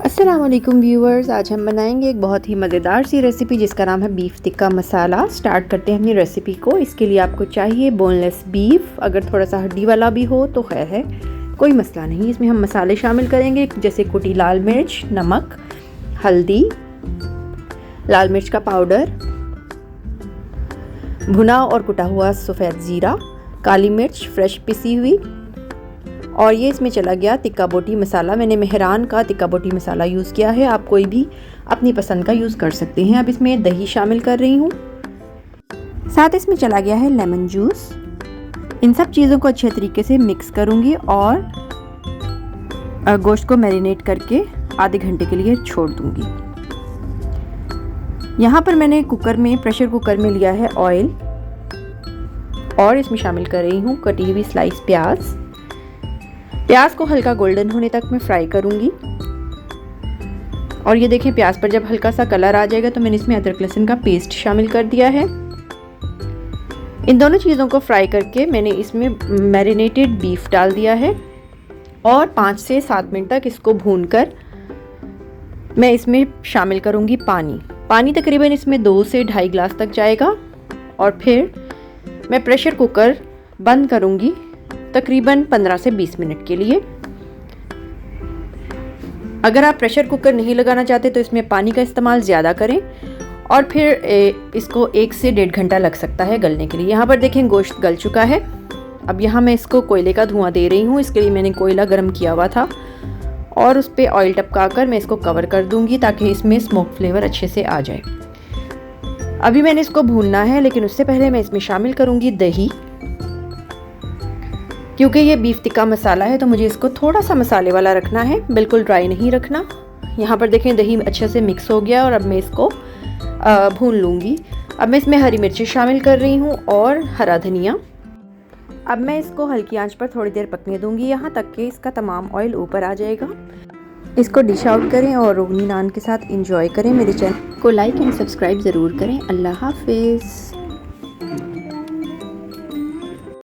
अस्सलाम वालेकुम व्यूअर्स, आज हम बनाएंगे एक बहुत ही मज़ेदार सी रेसिपी जिसका नाम है बीफ टिक्का मसाला। स्टार्ट करते हैं अपनी रेसिपी को। इसके लिए आपको चाहिए बोनलेस बीफ। अगर थोड़ा सा हड्डी वाला भी हो तो खैर है, कोई मसला नहीं। इसमें हम मसाले शामिल करेंगे जैसे कुटी लाल मिर्च, नमक, हल्दी, लाल मिर्च का पाउडर, भुना और कुटा हुआ सफ़ेद ज़ीरा, काली मिर्च फ्रेश पिसी हुई, और ये इसमें चला गया टिक्का बोटी मसाला। मैंने मेहरान का टिक्का बोटी मसाला यूज़ किया है, आप कोई भी अपनी पसंद का यूज़ कर सकते हैं। अब इसमें दही शामिल कर रही हूँ, साथ इसमें चला गया है लेमन जूस। इन सब चीज़ों को अच्छे तरीके से मिक्स करूँगी और गोश्त को मैरिनेट करके आधे घंटे के लिए छोड़ दूँगी। यहाँ पर मैंने प्रेशर कुकर में लिया है ऑयल और इसमें शामिल कर रही हूँ कटी हुई स्लाइस प्याज को हल्का गोल्डन होने तक मैं फ्राई करूंगी। और ये देखें, प्याज पर जब हल्का सा कलर आ जाएगा तो मैंने इसमें अदरक लहसुन का पेस्ट शामिल कर दिया है। इन दोनों चीज़ों को फ्राई करके मैंने इसमें मैरिनेटेड बीफ डाल दिया है और 5 से 7 मिनट तक इसको भूनकर मैं इसमें शामिल करूंगी पानी तकरीबन इसमें 2 से 2.5 गिलास तक जाएगा। और फिर मैं प्रेशर कुकर बंद करूंगी तकरीबन 15 से 20 मिनट के लिए। अगर आप प्रेशर कुकर नहीं लगाना चाहते तो इसमें पानी का इस्तेमाल ज़्यादा करें और फिर इसको 1 से 1.5 घंटा लग सकता है गलने के लिए। यहाँ पर देखें गोश्त गल चुका है। अब यहाँ मैं इसको कोयले का धुआं दे रही हूँ। इसके लिए मैंने कोयला गर्म किया हुआ था और उस पर ऑयल टपका कर मैं इसको कवर कर दूँगी ताकि इसमें स्मोक फ्लेवर अच्छे से आ जाए। अभी मैंने इसको भूनना है, लेकिन उससे पहले मैं इसमें शामिल करूँगी दही। क्योंकि ये बीफ टिक्का मसाला है तो मुझे इसको थोड़ा सा मसाले वाला रखना है, बिल्कुल ड्राई नहीं रखना। यहाँ पर देखें दही अच्छे से मिक्स हो गया और अब मैं इसको भून लूँगी। अब मैं इसमें हरी मिर्ची शामिल कर रही हूँ और हरा धनिया। अब मैं इसको हल्की आंच पर थोड़ी देर पकने दूँगी, यहाँ तक कि इसका तमाम ऑयल ऊपर आ जाएगा। इसको डिश आउट करें और रोगनी नान के साथ इंजॉय करें। मेरे चैनल को लाइक एंड सब्सक्राइब ज़रूर करें। अल्लाह हाफिज़।